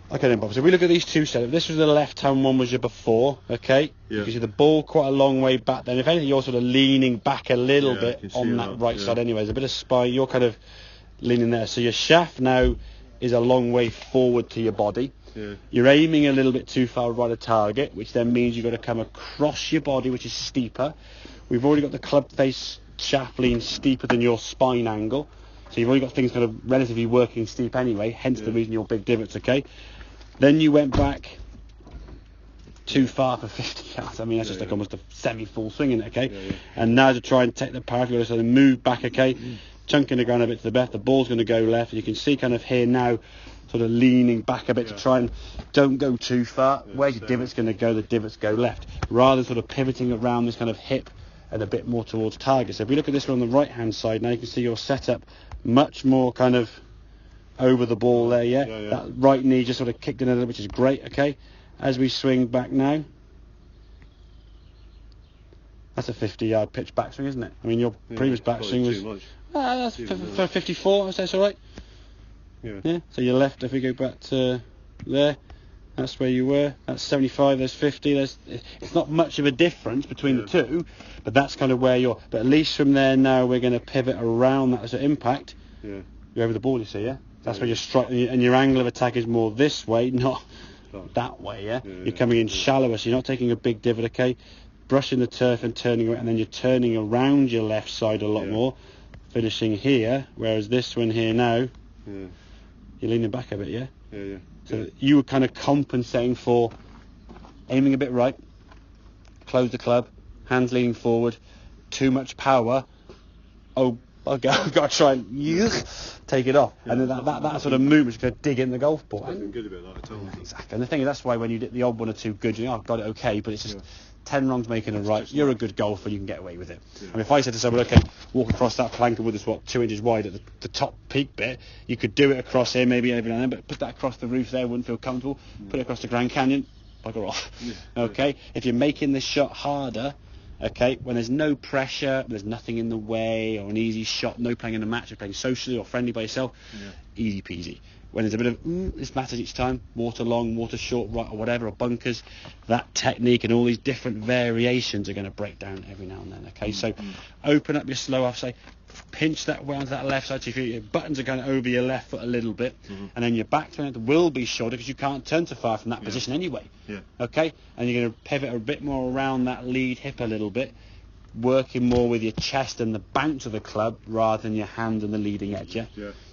Okay then, Bob, so if we look at these two setups, this was the left-hand one, was your before, okay? Yeah. You can see the ball quite a long way back then. If anything, you're sort of leaning back a little bit on that right side anyway. There's a bit of spine, you're kind of leaning there. So your shaft now is a long way forward to your body. Yeah. You're aiming a little bit too far right of target, which then means you've got to come across your body, which is steeper. We've already got the club face shaft lean steeper than your spine angle. So you've already got things kind of relatively working steep anyway, hence the reason your big divots, okay? Then you went back too far for 50 yards. I mean, that's just like almost a semi-full swing in it, okay? Yeah. And now to try and take the power, you've got to sort of move back, okay? Chunking the ground a bit to the left, the ball's going to go left. And you can see kind of here now, sort of leaning back a bit to try and don't go too far. Where's your divots going to go? The divots go left. Rather than sort of pivoting around this kind of hip and a bit more towards target. So if we look at this one on the right-hand side, now you can see your setup much more kind of over the ball there, That right knee just sort of kicked in a little, which is great, okay? As we swing back now, that's a 50-yard pitch backswing, isn't it? I mean, your previous backswing was... that's for 54, I say that's all right. Yeah, so your left, if we go back to there, that's where you were. That's 75, there's 50. It's not much of a difference between the two, but that's kind of where you're... But at least from there now, we're going to pivot around that as an impact. Yeah. You're over the ball, you see, yeah? That's where you're striking, and your angle of attack is more this way, not that way, You're coming in shallower, so you're not taking a big divot, okay? Brushing the turf and turning around, and then you're turning around your left side a lot more, finishing here, whereas this one here now, you're leaning back a bit, Yeah. So you were kind of compensating for aiming a bit right, close the club, hands leaning forward, too much power, I've got to try and take it off. And then that sort of movement is going to dig in the golf ball. I've been good about that, I tell you. Exactly. And the thing is, that's why when you did the odd one or two good, you think, I've got it okay, but it's just 10 wrongs making a right. You're a good golfer, you can get away with it. I mean, if I said to someone, okay, walk across that plank with us, 2 inches wide at the top peak bit, you could do it across here maybe every now and then, but put that across the roof there, wouldn't feel comfortable. Put it across the Grand Canyon, bugger off. Okay? If you're making this shot harder, okay, when there's no pressure, there's nothing in the way, or an easy shot, no playing in a match, you're playing socially or friendly by yourself, easy peasy. When there's a bit of, this matters each time, water long, water short, right, or whatever, or bunkers, that technique and all these different variations are going to break down every now and then, okay? So open up your slow off, say, pinch that way onto that left side, so if your buttons are going over your left foot a little bit, and then your back turn will be shorter because you can't turn too far from that position anyway, okay? And you're going to pivot a bit more around that lead hip a little bit, working more with your chest and the bounce of the club rather than your hand and the leading edge,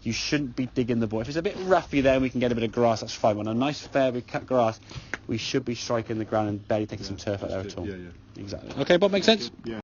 You shouldn't be digging the ball. If it's a bit roughy there and we can get a bit of grass, that's fine. On a nice fairway cut grass, we should be striking the ground and barely taking some turf out there at all. Exactly. Okay, Bob, make sense? Yeah.